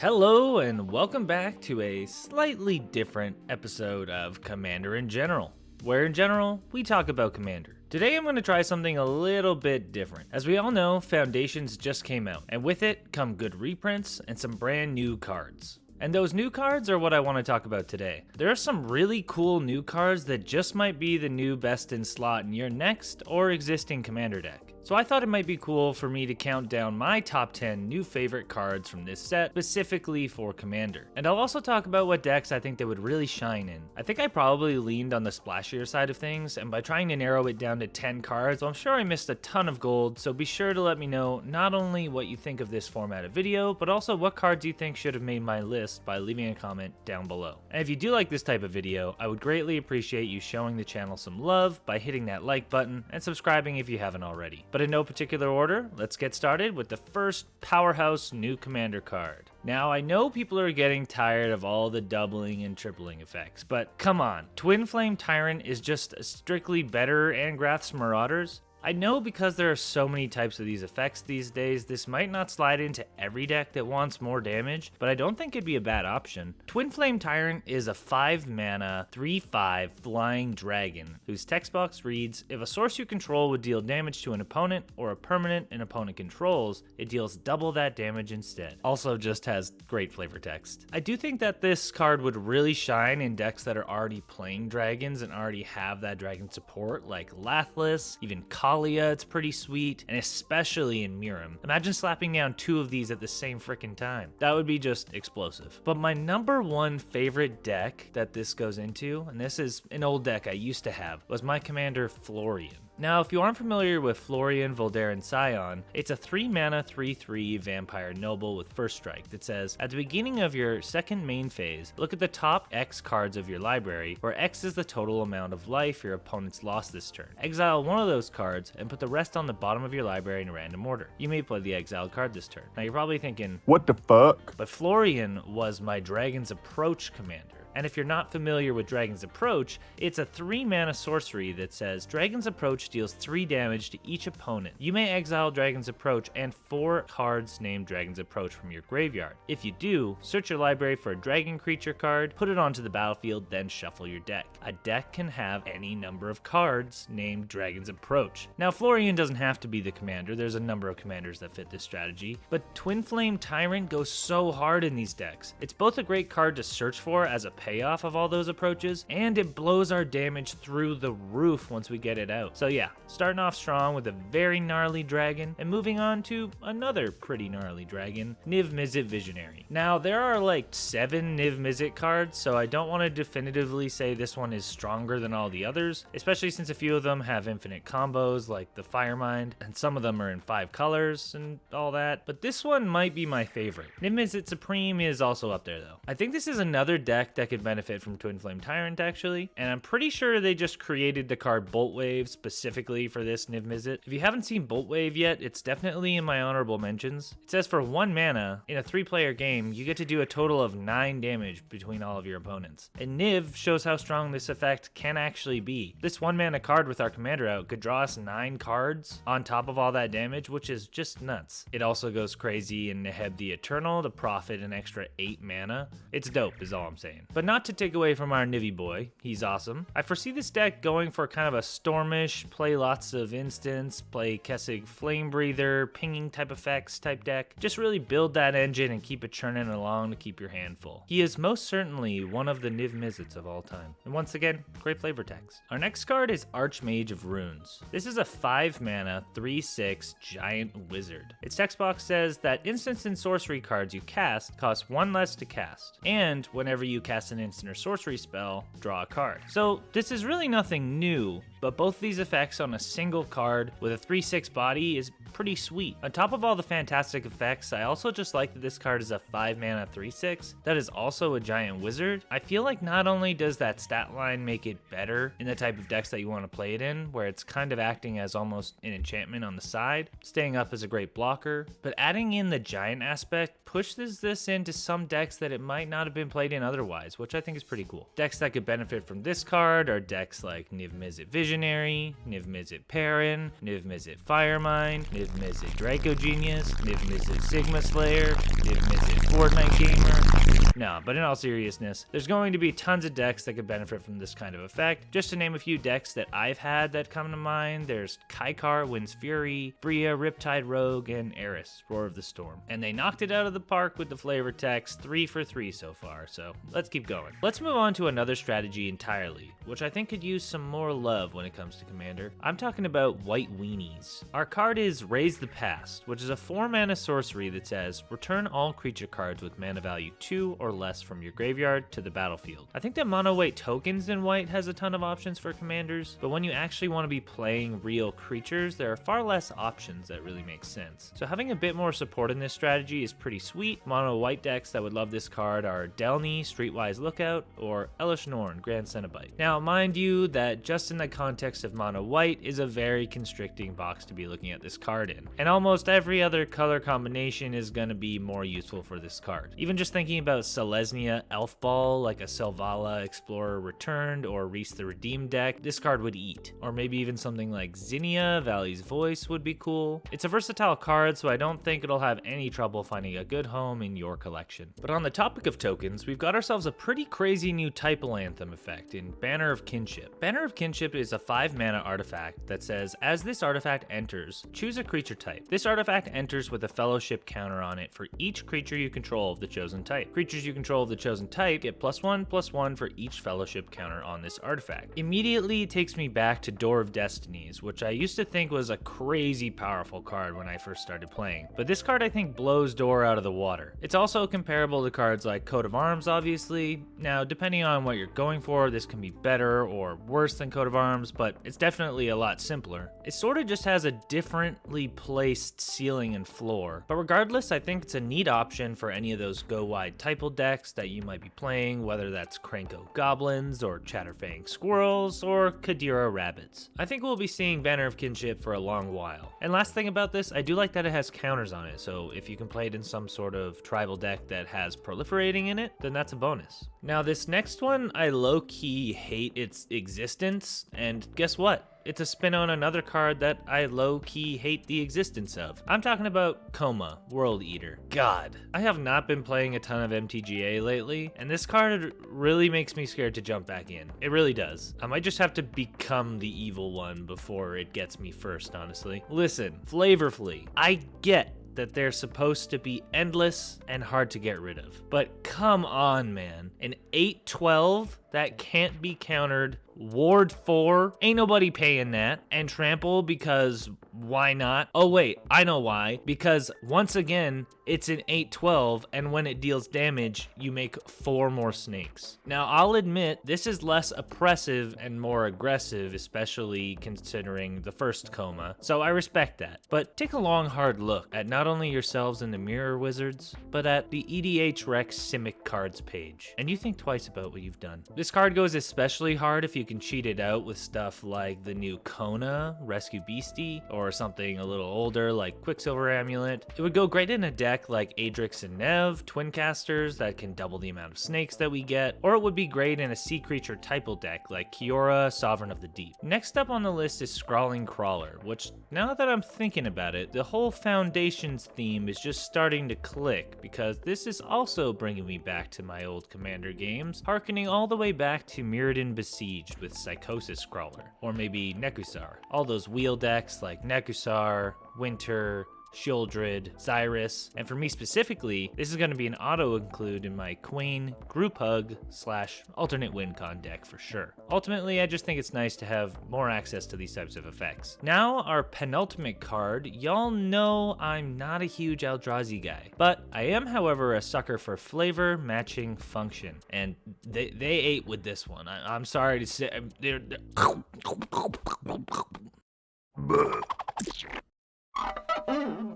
Hello and welcome back to a slightly different episode of Commander in General, where in general, we talk about Commander. Today I'm going to try something a little bit different. As we all know, Foundations just came out, and with it come good reprints and some brand new cards. And those new cards are what I want to talk about today. There are some really cool new cards that just might be the new best in slot in your next or existing Commander deck. So I thought it might be cool for me to count down my top 10 new favorite cards from this set, specifically for Commander. And I'll also talk about what decks I think they would really shine in. I think I probably leaned on the splashier side of things, and by trying to narrow it down to 10 cards, I'm sure I missed a ton of gold, so be sure to let me know not only what you think of this format of video, but also what cards you think should have made my list by leaving a comment down below. And if you do like this type of video, I would greatly appreciate you showing the channel some love by hitting that like button and subscribing if you haven't already. But in no particular order, let's get started with the first powerhouse new Commander card. Now, I know people are getting tired of all the doubling and tripling effects, but come on, Twin Flame Tyrant is just strictly better Angrath's Marauders? I know because there are so many types of these effects these days, this might not slide into every deck that wants more damage, but I don't think it'd be a bad option. Twin Flame Tyrant is a 5-mana, 3/5 flying dragon, whose text box reads, if a source you control would deal damage to an opponent or a permanent an opponent controls, it deals double that damage instead. Also just has great flavor text. I do think that this card would really shine in decks that are already playing dragons and already have that dragon support, like Lathless, even Kalia, it's pretty sweet, and especially in Miram. Imagine slapping down 2 of these at the same freaking time. That would be just explosive. But my number 1 favorite deck that this goes into, and this is an old deck I used to have, was my Commander Florian. Now, if you aren't familiar with Florian Voldaren Scion, it's a 3-mana 3/3 Vampire Noble with first strike that says, at the beginning of your second main phase, look at the top X cards of your library, where X is the total amount of life your opponent's lost this turn. Exile one of those cards and put the rest on the bottom of your library in random order. You may play the exiled card this turn. Now, you're probably thinking, what the fuck? But Florian was my Dragon's Approach commander. And if you're not familiar with Dragon's Approach, it's a 3-mana sorcery that says Dragon's Approach deals 3 damage to each opponent. You may exile Dragon's Approach and 4 cards named Dragon's Approach from your graveyard. If you do, search your library for a dragon creature card, put it onto the battlefield, then shuffle your deck. A deck can have any number of cards named Dragon's Approach. Now, Florian doesn't have to be the commander, there's a number of commanders that fit this strategy, but Twin Flame Tyrant goes so hard in these decks. It's both a great card to search for as a payoff of all those approaches, and it blows our damage through the roof once we get it out. So yeah, starting off strong with a very gnarly dragon, and moving on to another pretty gnarly dragon, Niv Mizzet Visionary. Now, there are like 7 Niv Mizzet cards, so I don't want to definitively say this one is stronger than all the others, especially since a few of them have infinite combos like the Firemind, and some of them are in 5 colors and all that, but this one might be my favorite. Niv Mizzet Supreme is also up there though. I think this is another deck that could benefit from Twin Flame Tyrant actually, and I'm pretty sure they just created the card Bolt Wave specifically for this Niv Mizzet. If you haven't seen Bolt Wave yet, it's definitely in my honorable mentions. It says for 1 mana, in a 3-player game, you get to do a total of 9 damage between all of your opponents. And Niv shows how strong this effect can actually be. This 1 mana card with our commander out could draw us 9 cards on top of all that damage, which is just nuts. It also goes crazy in Neheb the Eternal to profit an extra 8 mana. It's dope is all I'm saying. But not to take away from our Nivy boy, he's awesome. I foresee this deck going for kind of a Stormish, play lots of instants, play Kessig Flame Breather, pinging type effects type deck. Just really build that engine and keep it churning along to keep your hand full. He is most certainly one of the Niv Mizzets of all time. And once again, great flavor text. Our next card is Archmage of Runes. This is a 5-mana, 3/6 giant wizard. Its text box says that instants and sorcery cards you cast cost 1 less to cast. And whenever you cast an instant or sorcery spell, draw a card. So this is really nothing new, but both these effects on a single card with a 3/6 body is pretty sweet. On top of all the fantastic effects, I also just like that this card is a 5-mana 3/6 that is also a giant wizard. I feel like not only does that stat line make it better in the type of decks that you want to play it in, where it's kind of acting as almost an enchantment on the side, staying up as a great blocker, but adding in the giant aspect pushes this into some decks that it might not have been played in otherwise, which I think is pretty cool. Decks that could benefit from this card are decks like Niv Mizzet Visionary, Visionary, Niv Mizzet Perrin, Niv Mizzet Firemind, Niv Mizzet Draco Genius, Niv Mizzet Sigma Slayer, Niv Mizzet Fortnite Gamer. No, but in all seriousness, there's going to be tons of decks that could benefit from this kind of effect. Just to name a few decks that I've had that come to mind, there's Kaikar, Wind's Fury, Bria, Riptide Rogue, and Eris, Roar of the Storm. And they knocked it out of the park with the flavor text, 3 for 3 so far, so let's keep going. Let's move on to another strategy entirely, which I think could use some more love when it comes to Commander. I'm talking about White Weenies. Our card is Raise the Past, which is a 4-mana sorcery that says, return all creature cards with mana value 2 or less from your graveyard to the battlefield. I think that mono white tokens in white has a ton of options for commanders, but when you actually want to be playing real creatures, there are far less options that really make sense. So having a bit more support in this strategy is pretty sweet. Mono white decks that would love this card are Delny, Streetwise Lookout, or Elish Norn, Grand Cenobite. Now, mind you that just in the context of mono white is a very constricting box to be looking at this card in, and almost every other color combination is going to be more useful for this card. Even just thinking about Selesnya Elf Ball, like a Selvala Explorer Returned or Reese the Redeemed deck, this card would eat. Or maybe even something like Zinnia, Valley's Voice would be cool. It's a versatile card, so I don't think it'll have any trouble finding a good home in your collection. But on the topic of tokens, we've got ourselves a pretty crazy new Typal Anthem effect in Banner of Kinship. Banner of Kinship is a 5-mana artifact that says, as this artifact enters, choose a creature type. This artifact enters with a fellowship counter on it for each creature you control of the chosen type. Creatures you control of the chosen type get +1/+1 for each fellowship counter on this artifact. Immediately it takes me back to Door of Destinies, which I used to think was a crazy powerful card when I first started playing. But this card I think blows Door out of the water. It's also comparable to cards like Coat of Arms, obviously. Now, depending on what you're going for, this can be better or worse than Coat of Arms, but it's definitely a lot simpler. It sort of just has a differently placed ceiling and floor. But regardless, I think it's a neat option for any of those go-wide Typal decks that you might be playing, whether that's Krenko Goblins or Chatterfang Squirrels or Kadira Rabbits. I think we'll be seeing Banner of Kinship for a long while. And last thing about this, I do like that it has counters on it, so if you can play it in some sort of tribal deck that has proliferating in it, then that's a bonus. Now this next one, I low-key hate its existence, and guess what? It's a spin on another card that I low-key hate the existence of. I'm talking about Koma, World Eater. God, I have not been playing a ton of MTGA lately, and this card really makes me scared to jump back in. It really does. I might just have to become the evil one before it gets me first, honestly. Listen, Flavorfully, I get that they're supposed to be endless and hard to get rid of. But come on, man. An 8/12 that can't be countered, Ward 4, ain't nobody paying that, and Trample because why not? Oh wait, I know why. Because once again, it's an 8/12, and when it deals damage, you make 4 more snakes. Now, I'll admit, this is less oppressive and more aggressive, especially considering the first Koma, so I respect that. But take a long, hard look at not only yourselves in the Mirror Wizards, but at the EDH Rec Simic cards page, and you think twice about what you've done. This card goes especially hard if you can cheat it out with stuff like the new Kona, Rescue Beastie, or something a little older like Quicksilver Amulet. It would go great in a deck like Adrix and Nev, Twin Casters that can double the amount of snakes that we get, or it would be great in a sea creature Typal deck like Kiora, Sovereign of the Deep. Next up on the list is Scrawling Crawler, which now that I'm thinking about it, the whole Foundations theme is just starting to click, because this is also bringing me back to my old Commander games, harkening all the way back to Mirrodin Besieged with Psychosis Crawler, or maybe Nekusar. All those wheel decks like Nekusar, Winter, Shieldred, Cyrus, and for me specifically, this is going to be an auto-include in my Queen Group Hug / alternate WinCon deck for sure. Ultimately, I just think it's nice to have more access to these types of effects. Now, our penultimate card, y'all know I'm not a huge Eldrazi guy, but I am, however, a sucker for flavor matching function, and they ate with this one. I'm sorry to say, they're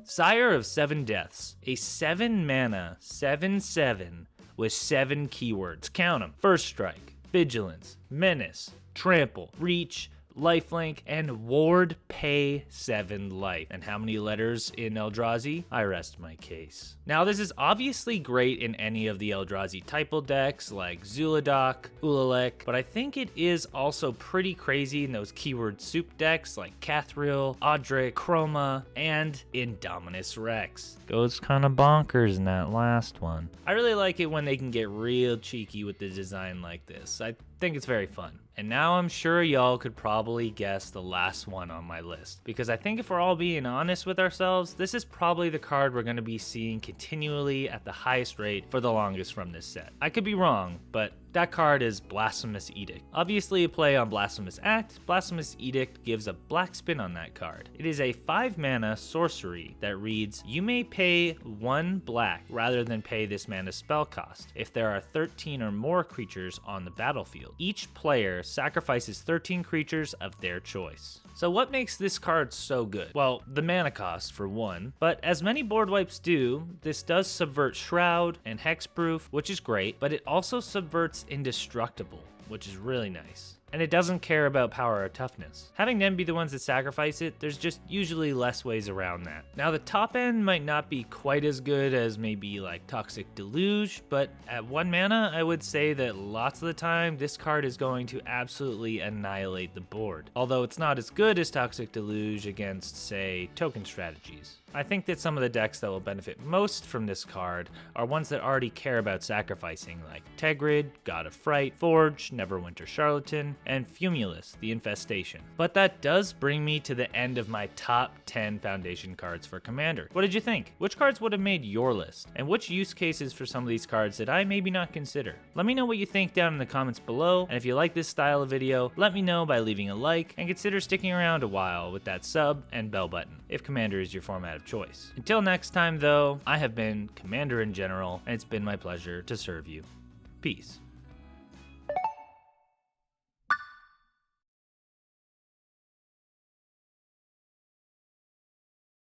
Sire of Seven Deaths, a 7-mana 7/7 with 7 keywords. Count them. First Strike, Vigilance, Menace, Trample, Reach, lifelink, and Ward Pay 7 life. And how many letters in Eldrazi? I rest my case. Now this is obviously great in any of the Eldrazi typo decks like Zuladoc, Ulalek, but I think it is also pretty crazy in those keyword soup decks like Cathril, Audric, Chroma, and Indominus Rex. Goes kind of bonkers in that last one. I really like it when they can get real cheeky with the design like this. I think it's very fun. And now I'm sure y'all could probably guess the last one on my list, because I think if we're all being honest with ourselves, this is probably the card we're going to be seeing continually at the highest rate for the longest from this set. I could be wrong, but that card is Blasphemous Edict. Obviously a play on Blasphemous Act, Blasphemous Edict gives a black spin on that card. It is a 5-mana sorcery that reads, you may pay 1 black rather than pay this mana spell cost if there are 13 or more creatures on the battlefield. Each player sacrifices 13 creatures of their choice. So what makes this card so good? Well, the mana cost for one, but as many board wipes do, this does subvert Shroud and Hexproof, which is great, but it also subverts Indestructible, which is really nice. And it doesn't care about power or toughness. Having them be the ones that sacrifice it, there's just usually less ways around that. Now the top end might not be quite as good as maybe like Toxic Deluge, but at 1 mana, I would say that lots of the time, this card is going to absolutely annihilate the board. Although it's not as good as Toxic Deluge against, say, token strategies. I think that some of the decks that will benefit most from this card are ones that already care about sacrificing, like Tegrid, God of Fright, Forge, Neverwinter Charlatan, and Fumulus, the Infestation. But that does bring me to the end of my top 10 Foundation cards for Commander. What did you think? Which cards would have made your list? And which use cases for some of these cards did I maybe not consider? Let me know what you think down in the comments below, and if you like this style of video, let me know by leaving a like, and consider sticking around a while with that sub and bell button, if Commander is your format of choice. Until next time though, I have been Commander in General, and it's been my pleasure to serve you. Peace.